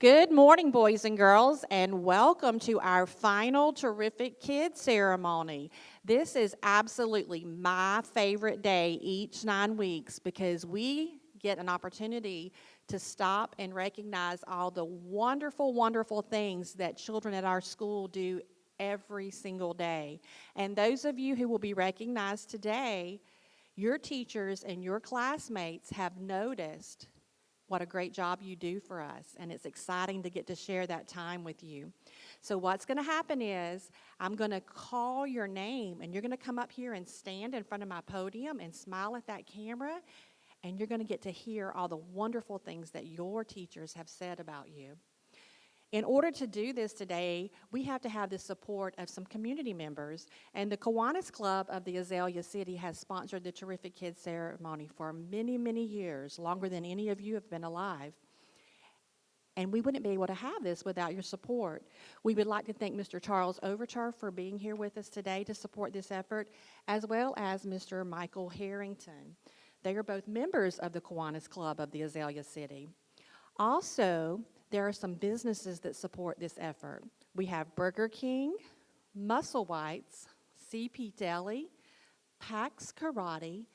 Good morning, boys and girls, and welcome to our final Terrific Kid ceremony. This is absolutely my favorite day each 9 weeks because we get an opportunity to stop and recognize all the wonderful, wonderful things that children at our school do every single day. And those of you who will be recognized today, your teachers and your classmates have noticed what a great job you do for us, and it's exciting to get to share that time with you. So what's going to happen is I'm going to call your name, and you're going to come up here and stand in front of my podium and smile at that camera, and you're going to get to hear all the wonderful things that your teachers have said about you. In order to do this today, we have to have the support of some community members, and the Kiwanis Club of the Azalea City has sponsored the Terrific Kids ceremony for many, many years, longer than any of you have been alive. And we wouldn't be able to have this without your support. We would like to thank Mr. Charles Overture for being here with us today to support this effort, as well as Mr. Michael Harrington. They are both members of the Kiwanis Club of the Azalea City. Also, there are some businesses that support this effort. We have Burger King, Musselwhite's, CP Deli, Pax Karate,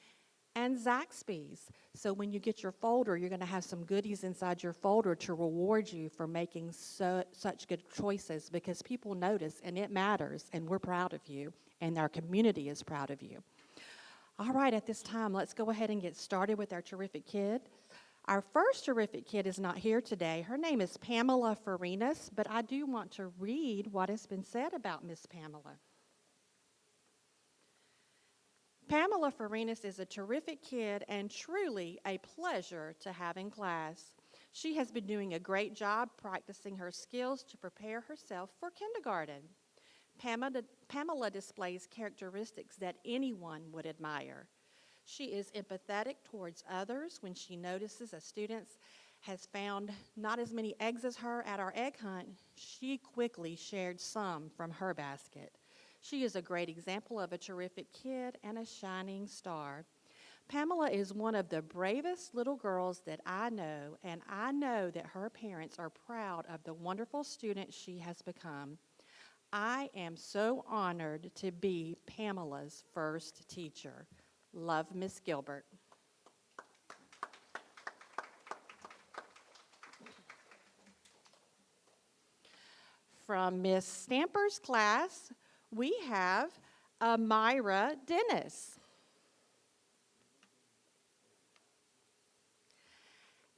and Zaxby's. So when you get your folder, you're going to have some goodies inside your folder to reward you for making such good choices, because people notice and it matters, and we're proud of you, and our community is proud of you. All right, at this time, let's go ahead and get started with our terrific kid. Our first terrific kid is not here today. Her name is Pamela Farinas, but I do want to read what has been said about Miss Pamela. Pamela Farinas is a terrific kid and truly a pleasure to have in class. She has been doing a great job practicing her skills to prepare herself for kindergarten. Pamela displays characteristics that anyone would admire. She is empathetic towards others. When she notices a student has found not as many eggs as her at our egg hunt, she quickly shared some from her basket. She is a great example of a terrific kid and a shining star. Pamela is one of the bravest little girls that I know, and I know that her parents are proud of the wonderful student she has become. I am so honored to be Pamela's first teacher. Love, Miss Gilbert. From Miss Stamper's class, we have Amira Dennis.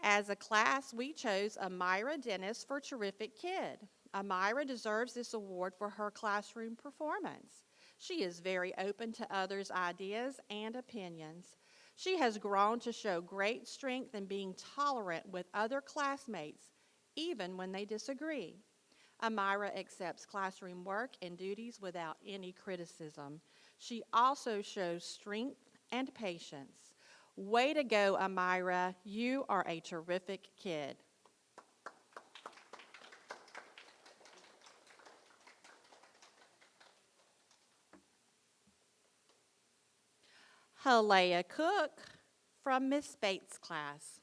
As a class, we chose Amira Dennis for Terrific Kid. Amira deserves this award for her classroom performance. She is very open to others' ideas and opinions. She has grown to show great strength in being tolerant with other classmates, even when they disagree. Amira accepts classroom work and duties without any criticism. She also shows strength and patience. Way to go, Amira. You are a terrific kid. Halea Cook from Miss Bates' class.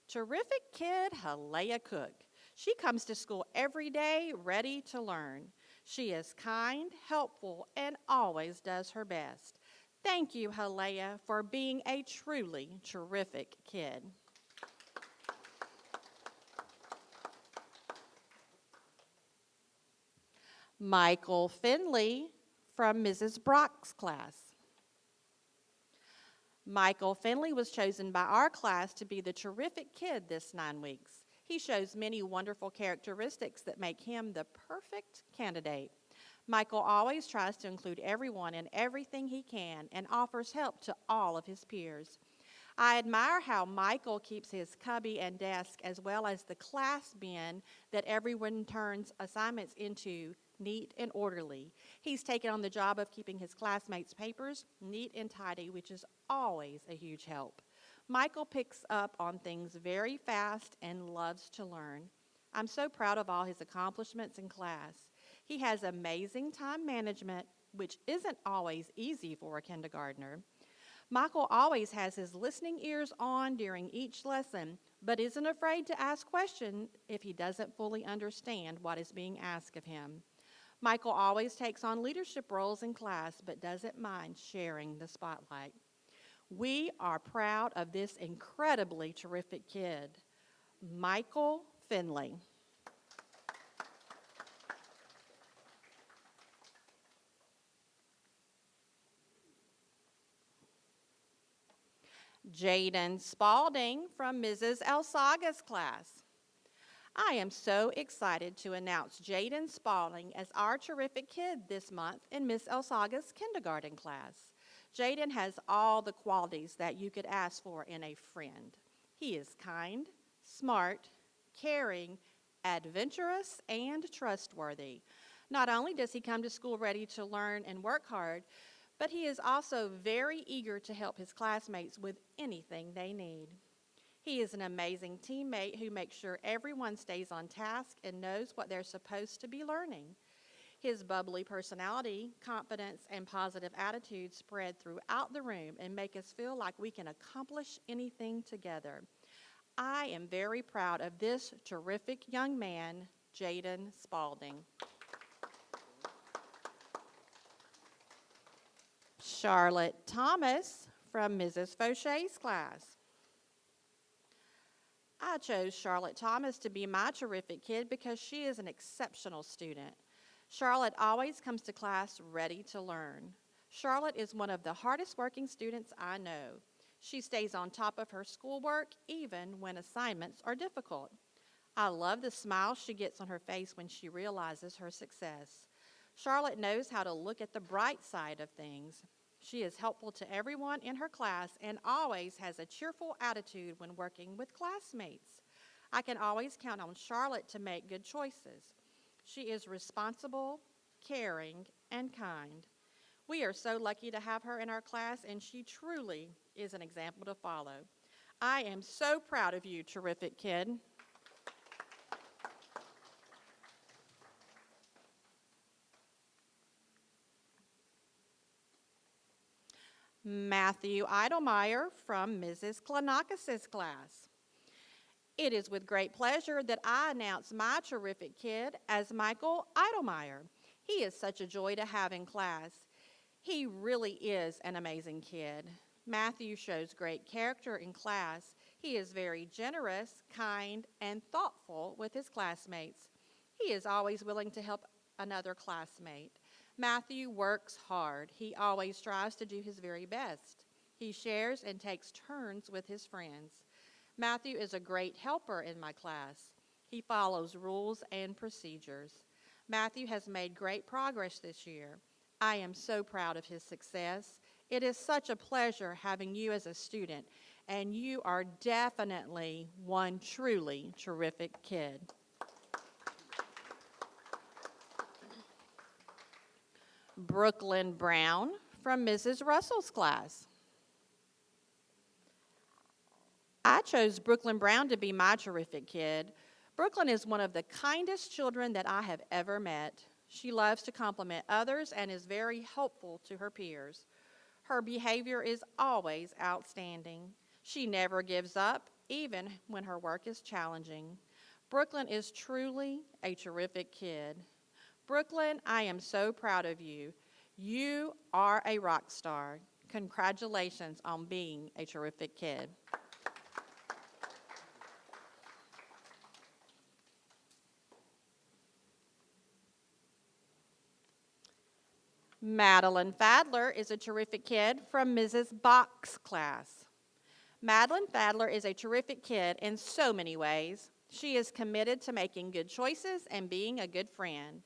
Terrific kid, Halea Cook. She comes to school every day ready to learn. She is kind, helpful, and always does her best. Thank you, Halea, for being a truly terrific kid. Michael Finley from Mrs. Brock's class. Michael Finley was chosen by our class to be the terrific kid this 9 weeks. He shows many wonderful characteristics that make him the perfect candidate. Michael always tries to include everyone in everything he can and offers help to all of his peers. I admire how Michael keeps his cubby and desk, as well as the class bin that everyone turns assignments into, neat and orderly. He's taken on the job of keeping his classmates' papers neat and tidy, which is always a huge help. Michael picks up on things very fast and loves to learn. I'm so proud of all his accomplishments in class. He has amazing time management, which isn't always easy for a kindergartner. Michael always has his listening ears on during each lesson, but isn't afraid to ask questions if he doesn't fully understand what is being asked of him. Michael always takes on leadership roles in class, but doesn't mind sharing the spotlight. We are proud of this incredibly terrific kid, Michael Finley. Jaden Spalding from Mrs. Elsaga's class. I am so excited to announce Jaden Spalding as our terrific kid this month in Miss Elsaga's kindergarten class. Jaden has all the qualities that you could ask for in a friend. He is kind, smart, caring, adventurous, and trustworthy. Not only does he come to school ready to learn and work hard, but he is also very eager to help his classmates with anything they need. He is an amazing teammate who makes sure everyone stays on task and knows what they're supposed to be learning. His bubbly personality, confidence, and positive attitude spread throughout the room and make us feel like we can accomplish anything together. I am very proud of this terrific young man, Jaden Spalding. Charlotte Thomas from Mrs. Foshae's class. I chose Charlotte Thomas to be my terrific kid because she is an exceptional student. Charlotte always comes to class ready to learn. Charlotte is one of the hardest working students I know. She stays on top of her schoolwork even when assignments are difficult. I love the smile she gets on her face when she realizes her success. Charlotte knows how to look at the bright side of things. She is helpful to everyone in her class and always has a cheerful attitude when working with classmates. I can always count on Charlotte to make good choices. She is responsible, caring, and kind. We are so lucky to have her in our class, and she truly is an example to follow. I am so proud of you, terrific kid. Matthew Idlemeyer from Mrs. Clonakis Class. It is with great pleasure that I announce my terrific kid as Michael Idlemeyer. He is such a joy to have in class. He really is an amazing kid. Matthew shows great character in class. He is very generous, kind, and thoughtful with his classmates. He is always willing to help another classmate. Matthew works hard. He always strives to do his very best. He shares and takes turns with his friends. Matthew is a great helper in my class. He follows rules and procedures. Matthew has made great progress this year. I am so proud of his success. It is such a pleasure having you as a student, and you are definitely one truly terrific kid. Brooklyn Brown from Mrs. Russell's class. I chose Brooklyn Brown to be my terrific kid. Brooklyn is one of the kindest children that I have ever met. She loves to compliment others and is very helpful to her peers. Her behavior is always outstanding. She never gives up, even when her work is challenging. Brooklyn is truly a terrific kid. Brooklyn, I am so proud of you. You are a rock star. Congratulations on being a terrific kid. Madeline Fadler is a terrific kid from Mrs. Bach's class. Madeline Fadler is a terrific kid in so many ways. She is committed to making good choices and being a good friend.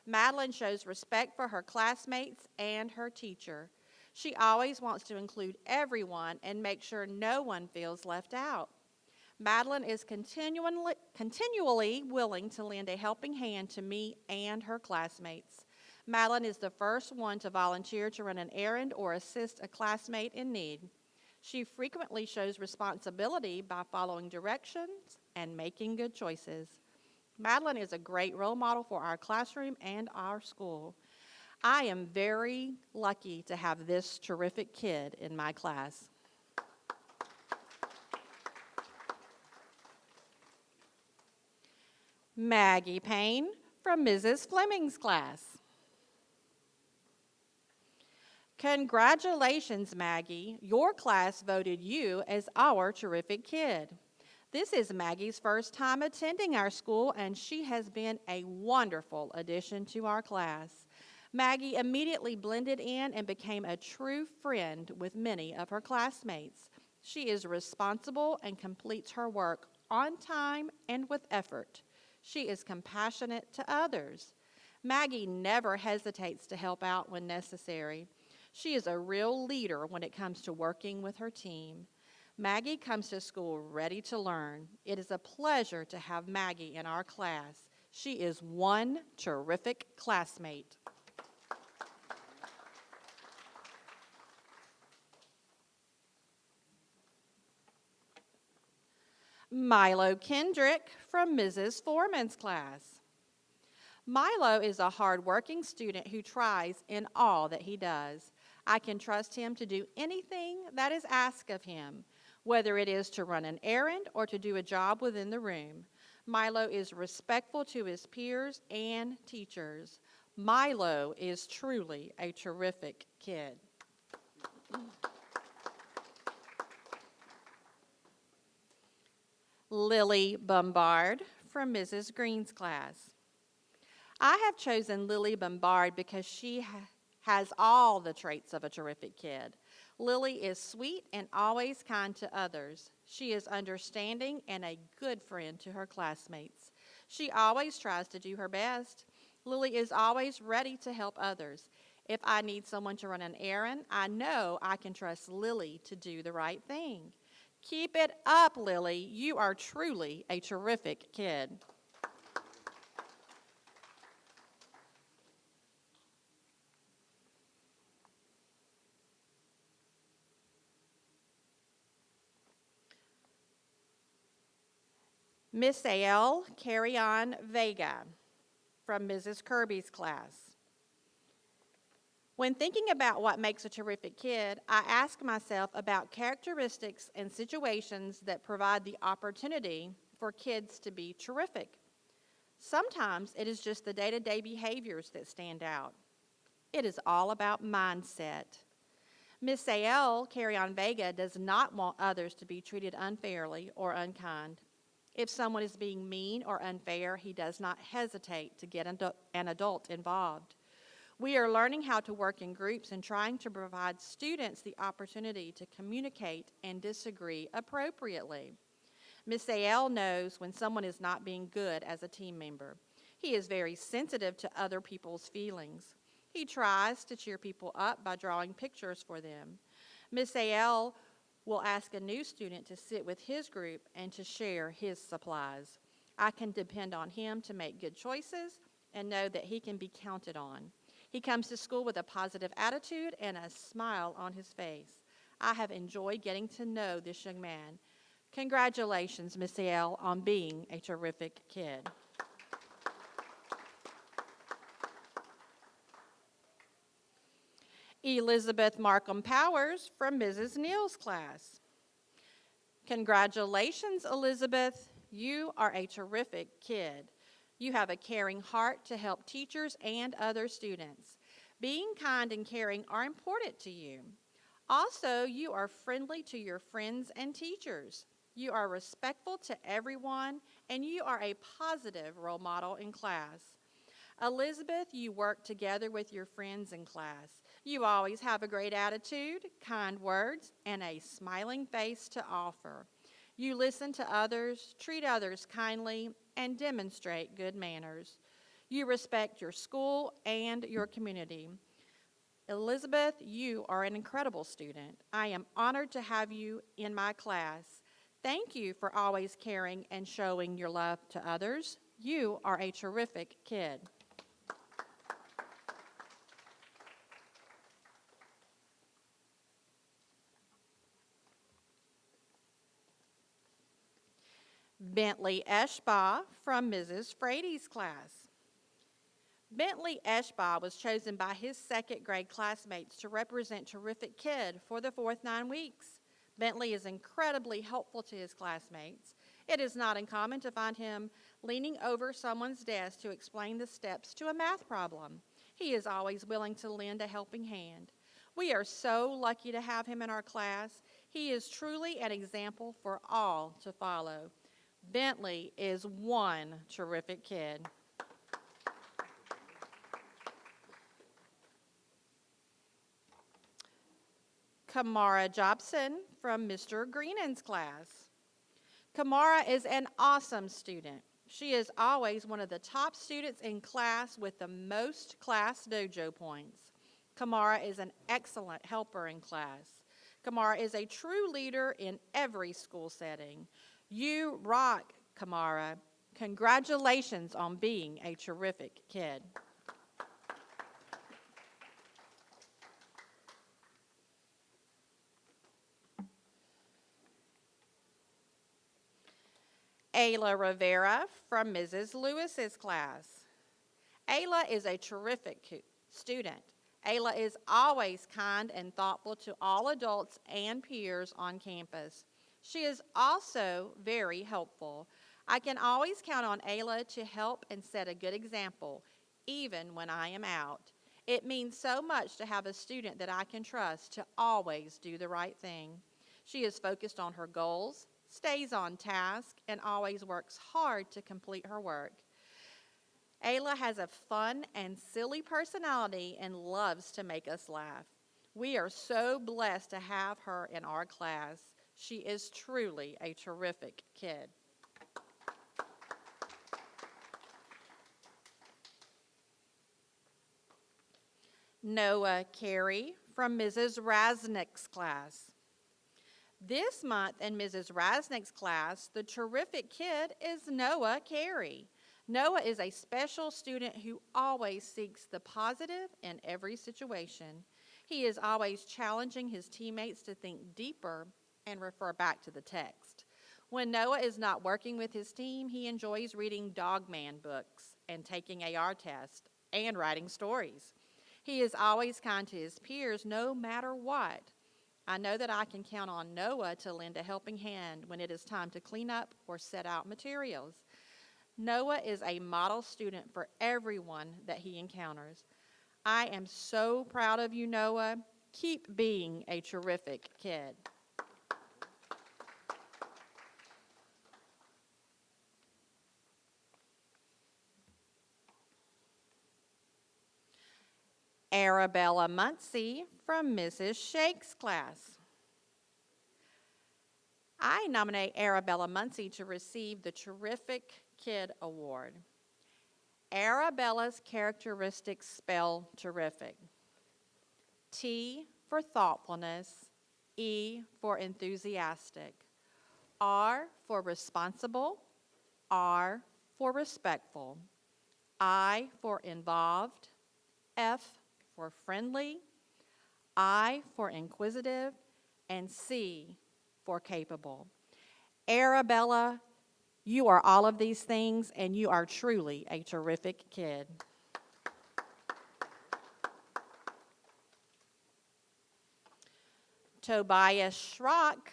Madeline shows respect for her classmates and her teacher. She always wants to include everyone and make sure no one feels left out. Madeline is continually willing to lend a helping hand to me and her classmates. Madeline is the first one to volunteer to run an errand or assist a classmate in need. She frequently shows responsibility by following directions and making good choices. Madeline is a great role model for our classroom and our school. I am very lucky to have this terrific kid in my class. Maggie Payne from Mrs. Fleming's class. Congratulations, Maggie. Your class voted you as our terrific kid. This is Maggie's first time attending our school, and she has been a wonderful addition to our class. Maggie immediately blended in and became a true friend with many of her classmates. She is responsible and completes her work on time and with effort. She is compassionate to others. Maggie never hesitates to help out when necessary. She is a real leader when it comes to working with her team. Maggie comes to school ready to learn. It is a pleasure to have Maggie in our class. She is one terrific classmate. Milo Kendrick from Mrs. Forman's class. Milo is a hardworking student who tries in all that he does. I can trust him to do anything that is asked of him, whether it is to run an errand or to do a job within the room. Milo is respectful to his peers and teachers. Milo is truly a terrific kid. Lily Bombard from Mrs. Greene's class. I have chosen Lily Bombard because she has all the traits of a terrific kid. Lily is sweet and always kind to others. She is understanding and a good friend to her classmates. She always tries to do her best. Lily is always ready to help others. If I need someone to run an errand, I know I can trust Lily to do the right thing. Keep it up, Lily. You are truly a terrific kid. Miss A.L. Carry-On Vega from Mrs. Kirby's class. When thinking about what makes a terrific kid, I ask myself about characteristics and situations that provide the opportunity for kids to be terrific. Sometimes it is just the day-to-day behaviors that stand out. It is all about mindset. Miss A.L. Carry-On Vega does not want others to be treated unfairly or unkind. If someone is being mean or unfair, he does not hesitate to get an adult involved. We are learning how to work in groups and trying to provide students the opportunity to communicate and disagree appropriately. Miss A.L. knows when someone is not being good as a team member. He is very sensitive to other people's feelings. He tries to cheer people up by drawing pictures for them. Miss A.L. will ask a new student to sit with his group and to share his supplies. I can depend on him to make good choices and know that he can be counted on. He comes to school with a positive attitude and a smile on his face. I have enjoyed getting to know this young man. Congratulations, Miss A.L., on being a terrific kid. Elizabeth Markham Powers from Mrs. Neal's class. Congratulations, Elizabeth. You are a terrific kid. You have a caring heart to help teachers and other students. Being kind and caring are important to you. Also, you are friendly to your friends and teachers. You are respectful to everyone, and you are a positive role model in class. Elizabeth, you work together with your friends in class. You always have a great attitude, kind words, and a smiling face to offer. You listen to others, treat others kindly, and demonstrate good manners. You respect your school and your community. Elizabeth, you are an incredible student. I am honored to have you in my class. Thank you for always caring and showing your love to others. You are a terrific kid. Bentley Eshbaugh from Mrs. Frady's class. Bentley Eshbaugh was chosen by his second grade classmates to represent Terrific Kid for the fourth 9 weeks. Bentley is incredibly helpful to his classmates. It is not uncommon to find him leaning over someone's desk to explain the steps to a math problem. He is always willing to lend a helping hand. We are so lucky to have him in our class. He is truly an example for all to follow. Bentley is one terrific kid. Kamara Jobson from Mr. Greene's class. Kamara is an awesome student. She is always one of the top students in class with the most class dojo points. Kamara is an excellent helper in class. Kamara is a true leader in every school setting. You rock, Kamara. Congratulations on being a terrific kid. Ayla Rivera from Mrs. Lewis's class. Ayla is a terrific student. Ayla is always kind and thoughtful to all adults and peers on campus. She is also very helpful. I can always count on Ayla to help and set a good example, even when I am out. It means so much to have a student that I can trust to always do the right thing. She is focused on her goals, stays on task, and always works hard to complete her work. Ayla has a fun and silly personality and loves to make us laugh. We are so blessed to have her in our class. She is truly a terrific kid. Noah Carey from Mrs. Rasnick's class. This month in Mrs. Rasnick's class, the terrific kid is Noah Carey. Noah is a special student who always seeks the positive in every situation. He is always challenging his teammates to think deeper and refer back to the text. When Noah is not working with his team, he enjoys reading Dogman books and taking AR tests and writing stories. He is always kind to his peers no matter what. I know that I can count on Noah to lend a helping hand when it is time to clean up or set out materials. Noah is a model student for everyone that he encounters. I am so proud of you, Noah. Keep being a terrific kid. Arabella Muncie from Mrs. Shake's class. I nominate Arabella Muncie to receive the Terrific Kid Award. Arabella's characteristics spell terrific. T for thoughtfulness, E for enthusiastic, R for responsible, R for respectful, I for involved, F for friendly, I for inquisitive, and C for capable. Arabella, you are all of these things, and you are truly a terrific kid. Tobias Schrock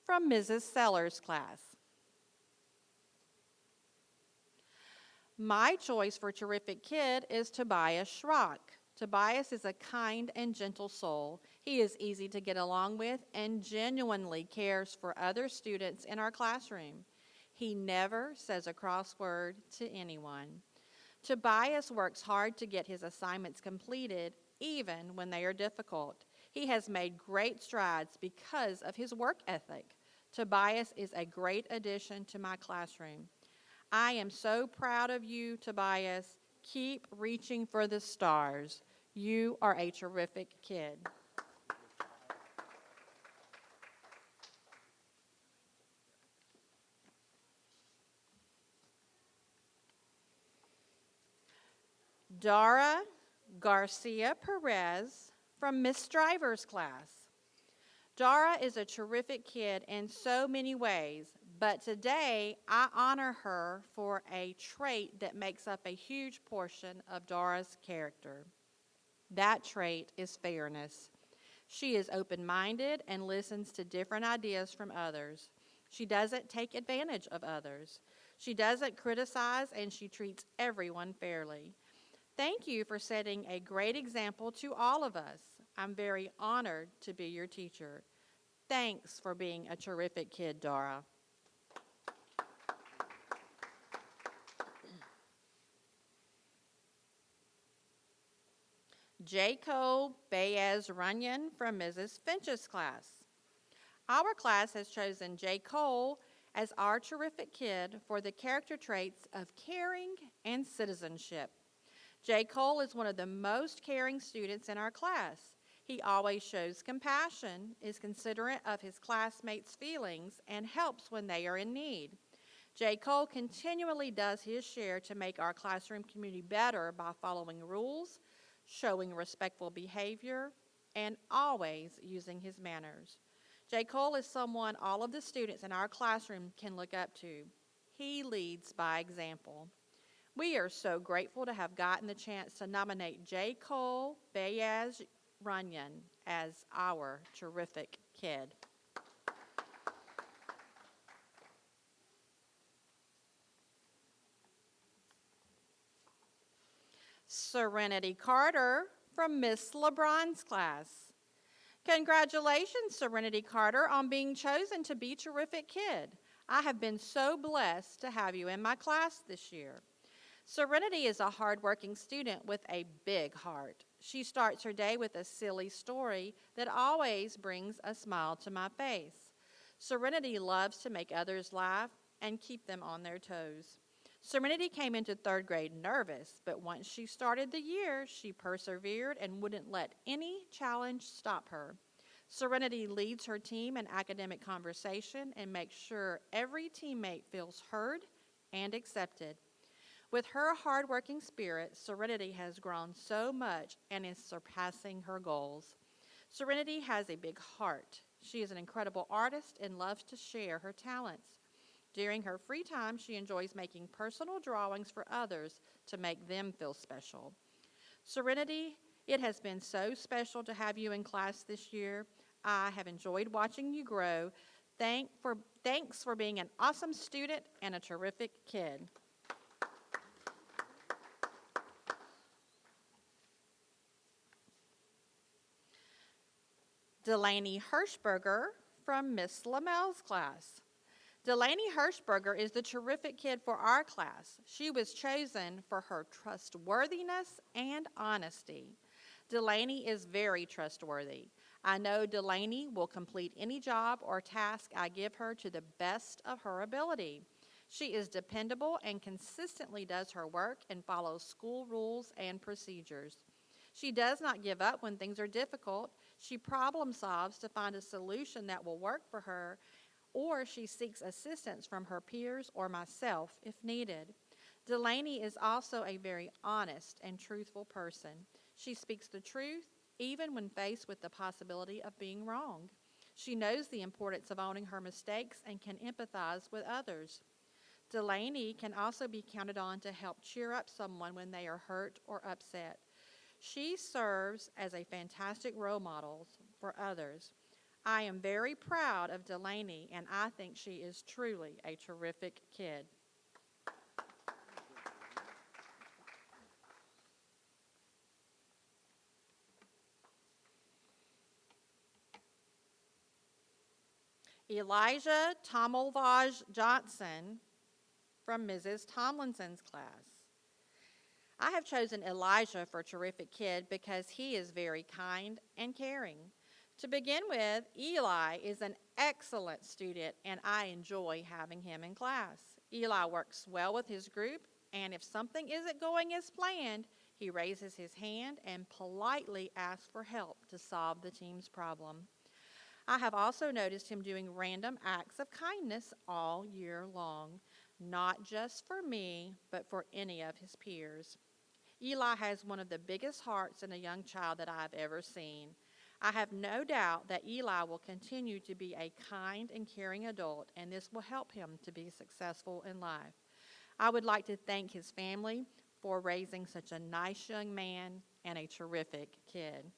from Mrs. Sellers' class. My choice for terrific kid is Tobias Schrock. Tobias is a kind and gentle soul. He is easy to get along with and genuinely cares for other students in our classroom. He never says a crossword to anyone. Tobias works hard to get his assignments completed, even when they are difficult. He has made great strides because of his work ethic. Tobias is a great addition to my classroom. I am so proud of you, Tobias. Keep reaching for the stars. You are a terrific kid. Dara Garcia Perez from Miss Driver's class. Dara is a terrific kid in so many ways, but today I honor her for a trait that makes up a huge portion of Dara's character. That trait is fairness. She is open-minded and listens to different ideas from others. She doesn't take advantage of others. She doesn't criticize, and she treats everyone fairly. Thank you for setting a great example to all of us. I'm very honored to be your teacher. Thanks for being a terrific kid, Dora. Jacob Baez Runyon from Mrs. Finch's class. Our class has chosen J. Cole as our terrific kid for the character traits of caring and citizenship. J. Cole is one of the most caring students in our class. He always shows compassion, is considerate of his classmates' feelings, and helps when they are in need. J. Cole continually does his share to make our classroom community better by following rules, showing respectful behavior, and always using his manners. J. Cole is someone all of the students in our classroom can look up to. He leads by example. We are so grateful to have gotten the chance to nominate J. Cole Baez Runyon as our terrific kid. Serenity Carter from Miss Lebron's class. Congratulations, Serenity Carter, on being chosen to be Terrific Kid. I have been so blessed to have you in my class this year. Serenity is a hardworking student with a big heart. She starts her day with a silly story that always brings a smile to my face. Serenity loves to make others laugh and keep them on their toes. Serenity came into third grade nervous, but once she started the year, she persevered and wouldn't let any challenge stop her. Serenity leads her team in academic conversation and makes sure every teammate feels heard and accepted. With her hardworking spirit, Serenity has grown so much and is surpassing her goals. Serenity has a big heart. She is an incredible artist and loves to share her talents. During her free time, she enjoys making personal drawings for others to make them feel special. Serenity, it has been so special to have you in class this year. I have enjoyed watching you grow. Thanks for being an awesome student and a terrific kid. Delaney Hirschberger from Miss Lamel's class. Delaney Hirschberger is the terrific kid for our class. She was chosen for her trustworthiness and honesty. Delaney is very trustworthy. I know Delaney will complete any job or task I give her to the best of her ability. She is dependable and consistently does her work and follows school rules and procedures. She does not give up when things are difficult. She problem solves to find a solution that will work for her, or she seeks assistance from her peers or myself if needed. Delaney is also a very honest and truthful person. She speaks the truth even when faced with the possibility of being wrong. She knows the importance of owning her mistakes and can empathize with others. Delaney can also be counted on to help cheer up someone when they are hurt or upset. She serves as a fantastic role model for others. I am very proud of Delaney, and I think she is truly a terrific kid. Elijah Tomlinsons Johnson from Mrs. Tomlinsons class. I have chosen Elijah for Terrific Kid because he is very kind and caring. To begin with, Eli is an excellent student, and I enjoy having him in class. Eli works well with his group, and if something isn't going as planned, he raises his hand and politely asks for help to solve the team's problem. I have also noticed him doing random acts of kindness all year long, not just for me, but for any of his peers. Eli has one of the biggest hearts in a young child that I've ever seen. I have no doubt that Eli will continue to be a kind and caring adult, and this will help him to be successful in life. I would like to thank his family for raising such a nice young man and a terrific kid.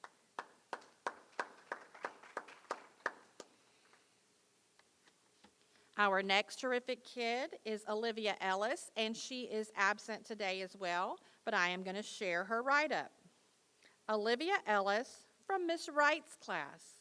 Our next terrific kid is Olivia Ellis, and she is absent today as well, but I am going to share her write-up. Olivia Ellis from Miss Wrights Class.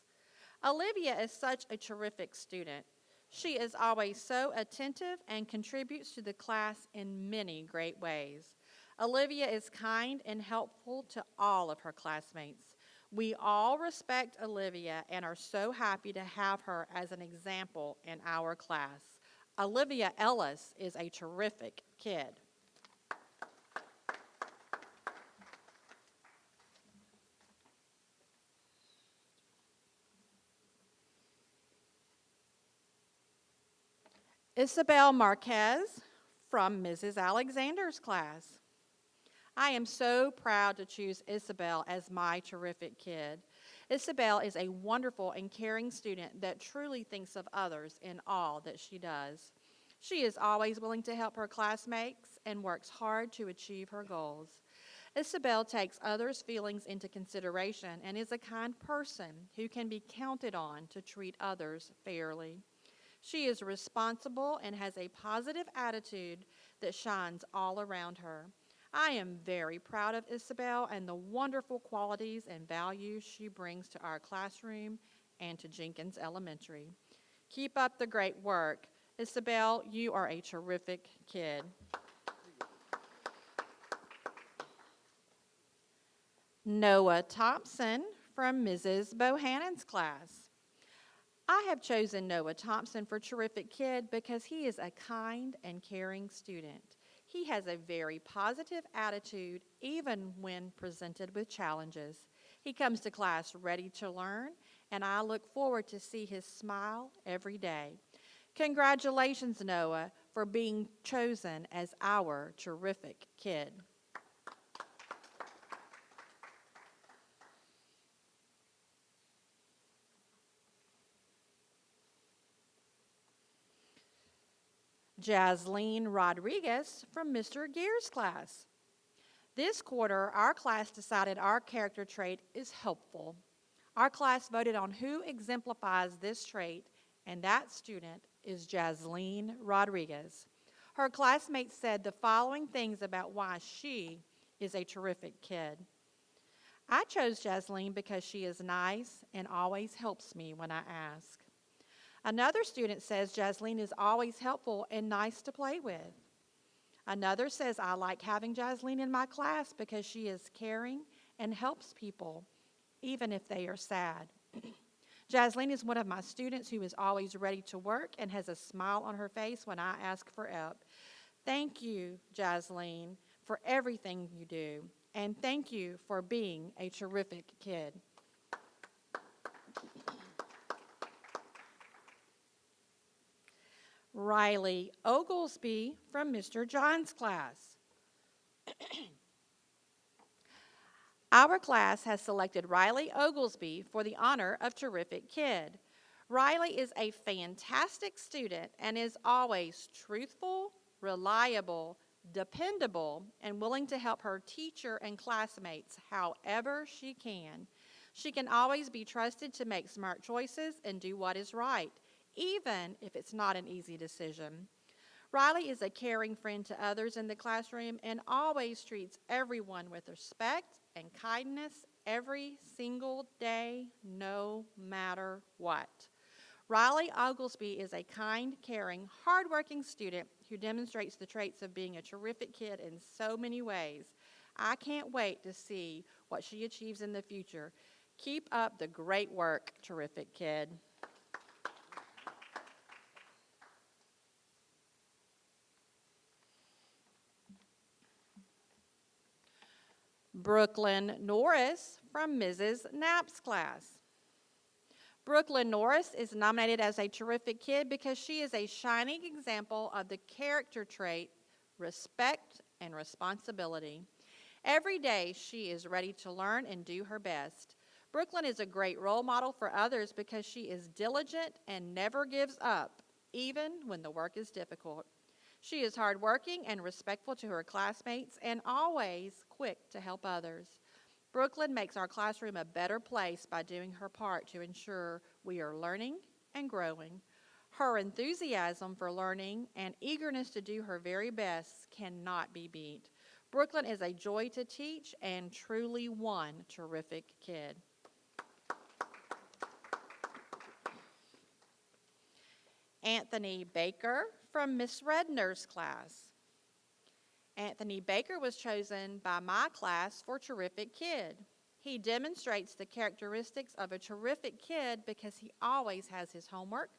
Olivia is such a terrific student. She is always so attentive and contributes to the class in many great ways. Olivia is kind and helpful to all of her classmates. We all respect Olivia and are so happy to have her as an example in our class. Olivia Ellis is a terrific kid. Isabel Marquez from Mrs. Alexander's class. I am so proud to choose Isabel as my terrific kid. Isabel is a wonderful and caring student that truly thinks of others in all that she does. She is always willing to help her classmates and works hard to achieve her goals. Isabel takes others' feelings into consideration and is a kind person who can be counted on to treat others fairly. She is responsible and has a positive attitude that shines all around her. I am very proud of Isabel and the wonderful qualities and values she brings to our classroom and to Jenkins Elementary. Keep up the great work. Isabel, you are a terrific kid. Noah Thompson from Mrs. Bohannon's class. I have chosen Noah Thompson for terrific kid because he is a kind and caring student. He has a very positive attitude even when presented with challenges. He comes to class ready to learn, and I look forward to see his smile every day. Congratulations, Noah, for being chosen as our terrific kid. Jasleen Rodriguez from Mr. Gear's class. This quarter, our class decided our character trait is helpful. Our class voted on who exemplifies this trait, and that student is Jasleen Rodriguez. Her classmates said the following things about why she is a terrific kid. I chose Jasleen because she is nice and always helps me when I ask. Another student says Jasleen is always helpful and nice to play with. Another says I like having Jasleen in my class because she is caring and helps people, even if they are sad. Jasleen is one of my students who is always ready to work and has a smile on her face when I ask for help. Thank you, Jasleen, for everything you do, and thank you for being a terrific kid. Riley Oglesby from Mr. John's class. Our class has selected Riley Oglesby for the honor of Terrific Kid. Riley is a fantastic student and is always truthful, reliable, dependable, and willing to help her teacher and classmates however she can. She can always be trusted to make smart choices and do what is right, even if it's not an easy decision. Riley is a caring friend to others in the classroom and always treats everyone with respect and kindness every single day, no matter what. Riley Oglesby is a kind, caring, hardworking student who demonstrates the traits of being a terrific kid in so many ways. I can't wait to see what she achieves in the future. Keep up the great work, terrific kid. Brooklyn Norris from Mrs. Knapp's class. Brooklyn Norris is nominated as a terrific kid because she is a shining example of the character trait, respect, and responsibility. Every day she is ready to learn and do her best. Brooklyn is a great role model for others because she is diligent and never gives up, even when the work is difficult. She is hardworking and respectful to her classmates and always quick to help others. Brooklyn makes our classroom a better place by doing her part to ensure we are learning and growing. Her enthusiasm for learning and eagerness to do her very best cannot be beat. Brooklyn is a joy to teach and truly one terrific kid. Anthony Baker from Miss Redner's class. Anthony Baker was chosen by my class for terrific kid. He demonstrates the characteristics of a terrific kid because he always has his homework,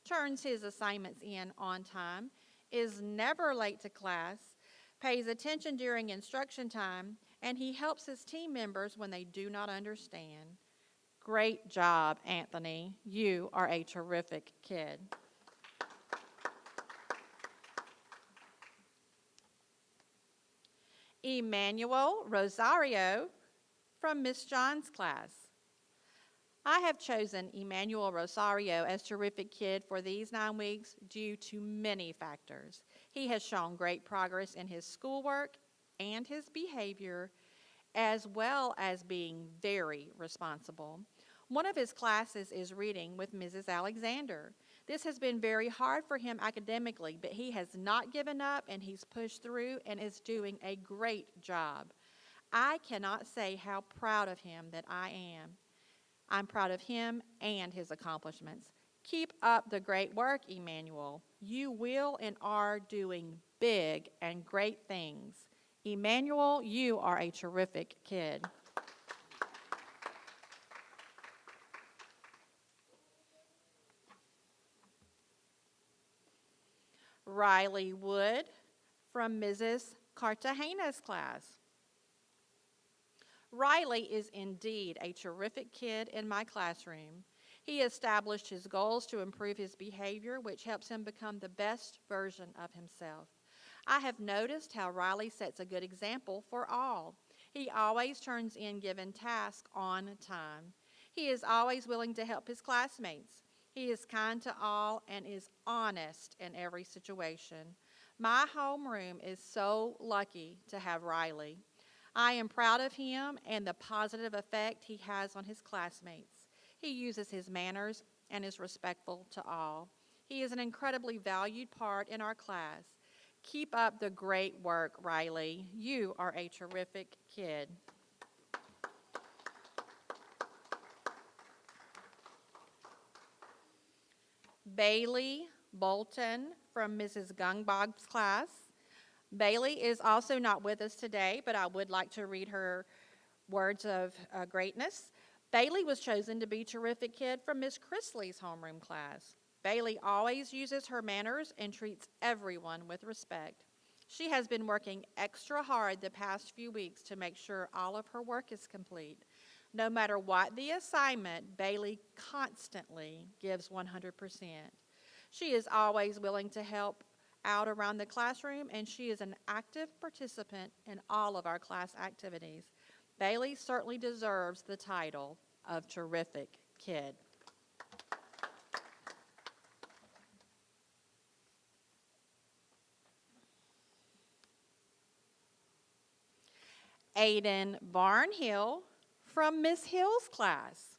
turns his assignments in on time, is never late to class, pays attention during instruction time, and he helps his team members when they do not understand. Great job, Anthony. You are a terrific kid. Emmanuel Rosario from Miss John's class. I have chosen Emmanuel Rosario as terrific kid for these 9 weeks due to many factors. He has shown great progress in his schoolwork and his behavior, as well as being very responsible. One of his classes is reading with Mrs. Alexander. This has been very hard for him academically, but he has not given up and he's pushed through and is doing a great job. I cannot say how proud of him that I am. I'm proud of him and his accomplishments. Keep up the great work, Emmanuel. You will and are doing big and great things. Emmanuel, you are a terrific kid. Riley Wood from Mrs. Cartagena's class. Riley is indeed a terrific kid in my classroom. He established his goals to improve his behavior, which helps him become the best version of himself. I have noticed how Riley sets a good example for all. He always turns in given tasks on time. He is always willing to help his classmates. He is kind to all and is honest in every situation. My homeroom is so lucky to have Riley. I am proud of him and the positive effect he has on his classmates. He uses his manners and is respectful to all. He is an incredibly valued part in our class. Keep up the great work, Riley. You are a terrific kid. Bailey Bolton from Mrs. Gungbog's class. Bailey is also not with us today, but I would like to read her words of greatness. Bailey was chosen to be terrific kid from Miss Chrisley's homeroom class. Bailey always uses her manners and treats everyone with respect. She has been working extra hard the past few weeks to make sure all of her work is complete. No matter what the assignment, Bailey constantly gives 100%. She is always willing to help out around the classroom, and she is an active participant in all of our class activities. Bailey certainly deserves the title of terrific kid. Aiden Barnhill from Miss Hill's class.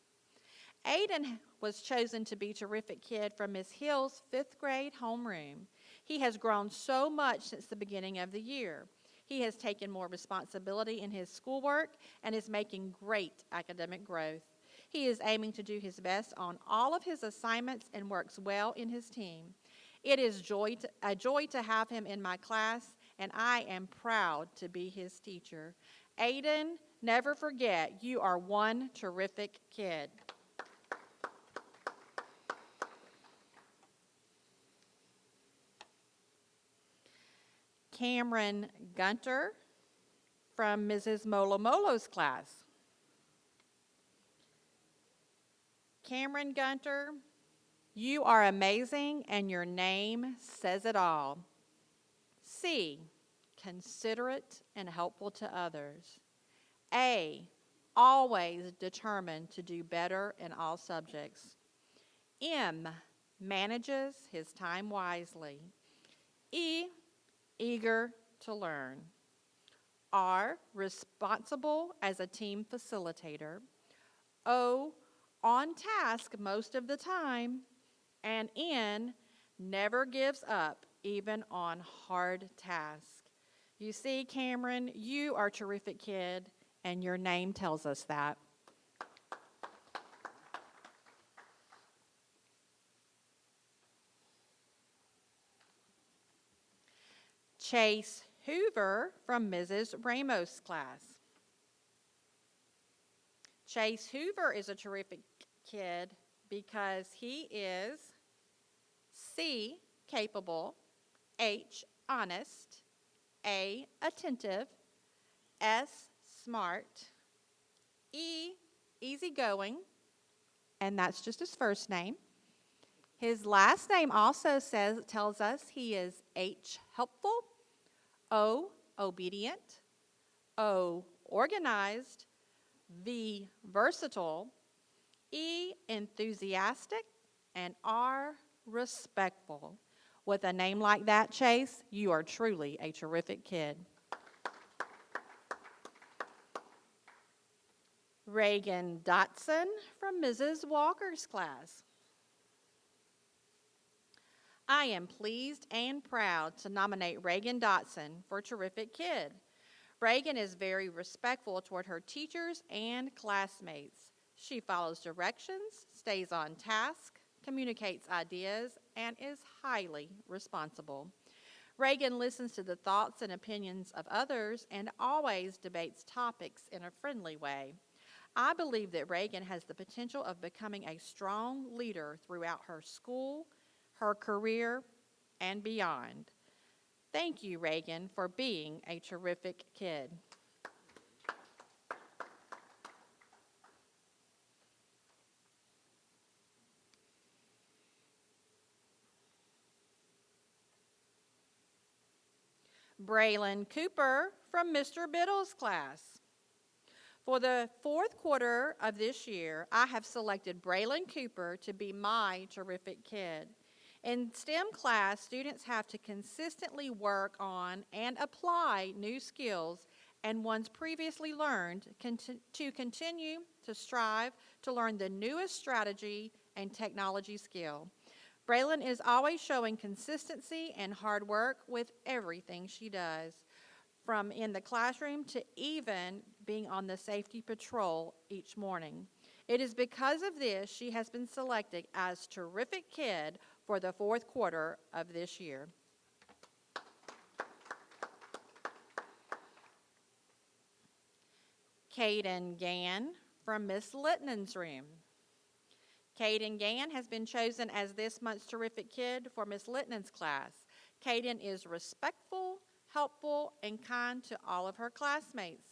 Aiden was chosen to be terrific kid from Miss Hill's 5th grade homeroom. He has grown so much since the beginning of the year. He has taken more responsibility in his schoolwork and is making great academic growth. He is aiming to do his best on all of his assignments and works well in his team. It is a joy to have him in my class, and I am proud to be his teacher. Aiden, never forget, you are one terrific kid. Cameron Gunter from Mrs. Molomolo's class. Cameron Gunter, you are amazing and your name says it all. C, considerate and helpful to others. A, always determined to do better in all subjects. M, manages his time wisely. E, eager to learn. R, responsible as a team facilitator. O, on task most of the time. And N, never gives up, even on hard tasks. You see, Cameron, you are a terrific kid, and your name tells us that. Chase Hoover from Mrs. Ramos' class. Chase Hoover is a terrific kid because he is C, capable, H, honest, A, attentive, S, smart, E, easygoing, and that's just his first name. His last name also tells us he is H, helpful, O, obedient, O, organized, V, versatile, E, enthusiastic, and R, respectful. With a name like that, Chase, you are truly a terrific kid. Reagan Dotson from Mrs. Walker's class. I am pleased and proud to nominate Reagan Dotson for Terrific Kid. Reagan is very respectful toward her teachers and classmates. She follows directions, stays on task, communicates ideas, and is highly responsible. Reagan listens to the thoughts and opinions of others and always debates topics in a friendly way. I believe that Reagan has the potential of becoming a strong leader throughout her school, her career, and beyond. Thank you, Reagan, for being a terrific kid. Braelyn Cooper from Mr. Biddle's class. For the fourth quarter of this year, I have selected Braelyn Cooper to be my terrific kid. In STEM class, students have to consistently work on and apply new skills and ones previously learned to continue to strive to learn the newest strategy and technology skill. Braelyn is always showing consistency and hard work with everything she does, from in the classroom to even being on the safety patrol each morning. It is because of this she has been selected as Terrific Kid for the fourth quarter of this year. Kaden Gan from Miss Litton's room. Kaden Gan has been chosen as this month's Terrific Kid for Miss Litton's class. Kaden is respectful, helpful, and kind to all of her classmates.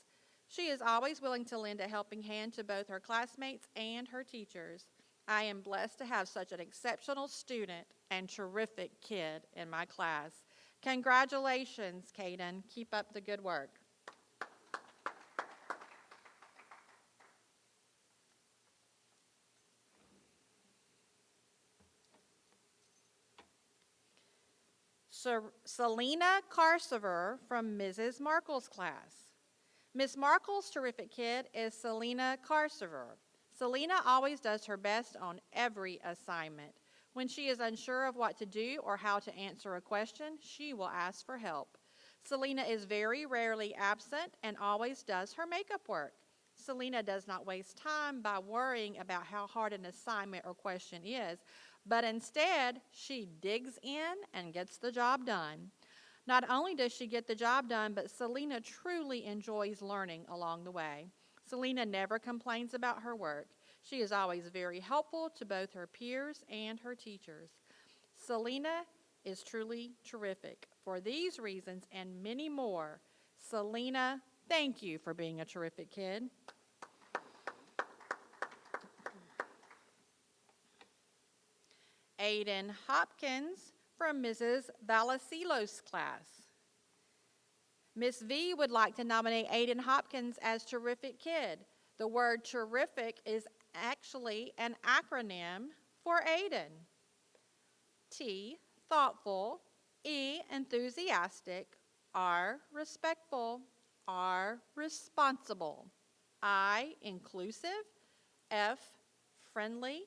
She is always willing to lend a helping hand to both her classmates and her teachers. I am blessed to have such an exceptional student and terrific kid in my class. Congratulations, Kaden. Keep up the good work. Selena Carter from Mrs. Markle's class. Miss Markle's terrific kid is Selena Carter. Selena always does her best on every assignment. When she is unsure of what to do or how to answer a question, she will ask for help. Selena is very rarely absent and always does her makeup work. Selena does not waste time by worrying about how hard an assignment or question is, but instead, she digs in and gets the job done. Not only does she get the job done, but Selena truly enjoys learning along the way. Selena never complains about her work. She is always very helpful to both her peers and her teachers. Selena is truly terrific. For these reasons and many more, Selena, thank you for being a terrific kid. Aiden Hopkins from Mrs. Valasilos' class. Miss V would like to nominate Aiden Hopkins as Terrific Kid. The word terrific is actually an acronym for Aiden. T, thoughtful, E, enthusiastic, R, respectful, R, responsible, I, inclusive, F, friendly,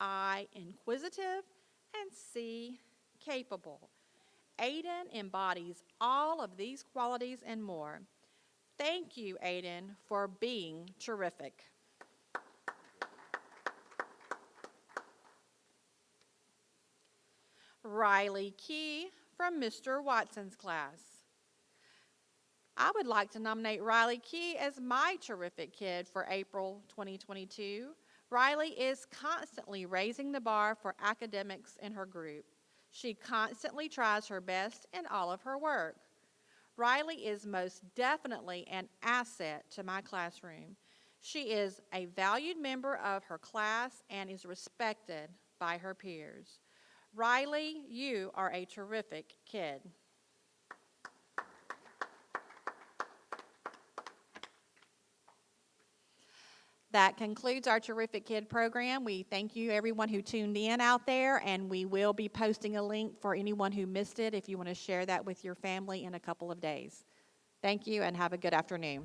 I, inquisitive, and C, capable. Aiden embodies all of these qualities and more. Thank you, Aiden, for being terrific. Riley Key from Mr. Watson's class. I would like to nominate Riley Key as my terrific kid for April 2022. Riley is constantly raising the bar for academics in her group. She constantly tries her best in all of her work. Riley is most definitely an asset to my classroom. She is a valued member of her class and is respected by her peers. Riley, you are a terrific kid. That concludes our Terrific Kid program. We thank you, everyone who tuned in out there, and we will be posting a link for anyone who missed it if you want to share that with your family in a couple of days. Thank you, and have a good afternoon.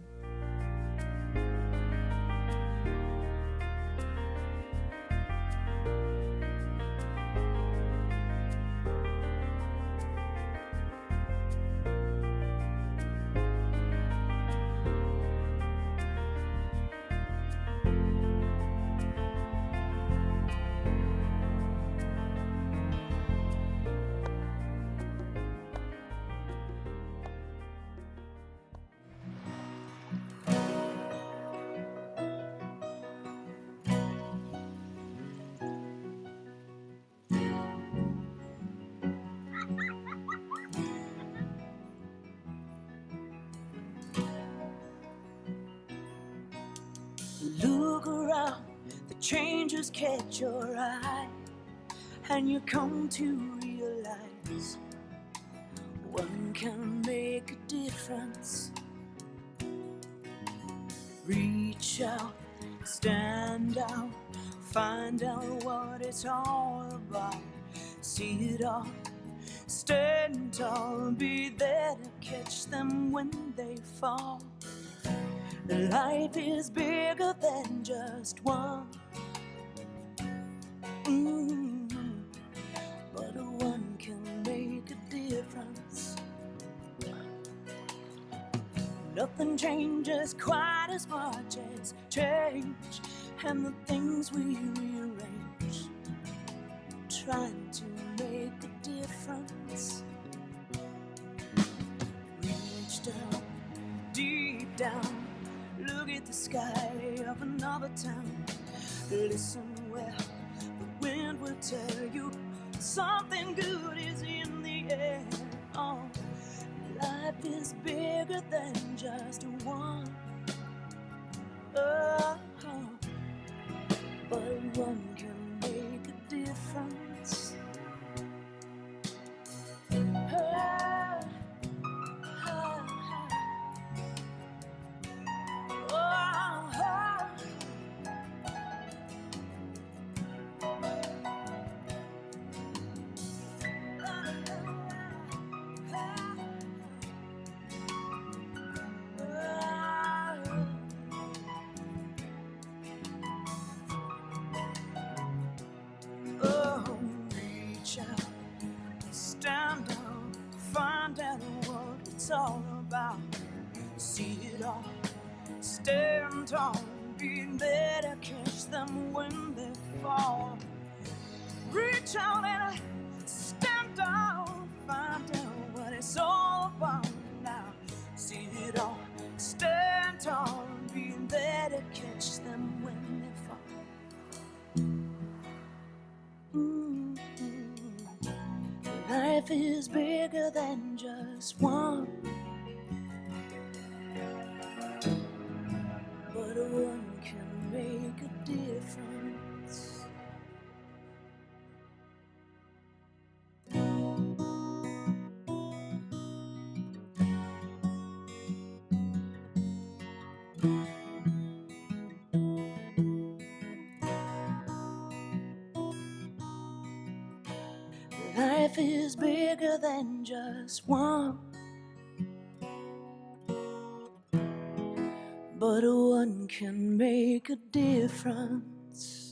Look around, the changes catch your eye, and you come to realize one can make a difference. Reach out, stand out, find out what it's all about. See it all, stand tall, be there to catch them when they fall. Life is bigger than just one. But one can make a difference. Nothing changes quite as much as change, and the things we rearrange, trying to make a difference. Reach down, deep down, look at the sky of another town. Listen well, the wind will tell you something good is in the air. Oh, life is bigger than just one. Oh, but one can make a difference. Oh, reach out, stand up, find out what it's all about. See it all, stand tall, be there to catch them when they fall. Reach out and stand down, find out what it's all about now. See it all, stand tall, be there to catch them when they fall. Life is bigger than just one. But one can make a difference. Life is bigger than just one. But one can make a difference.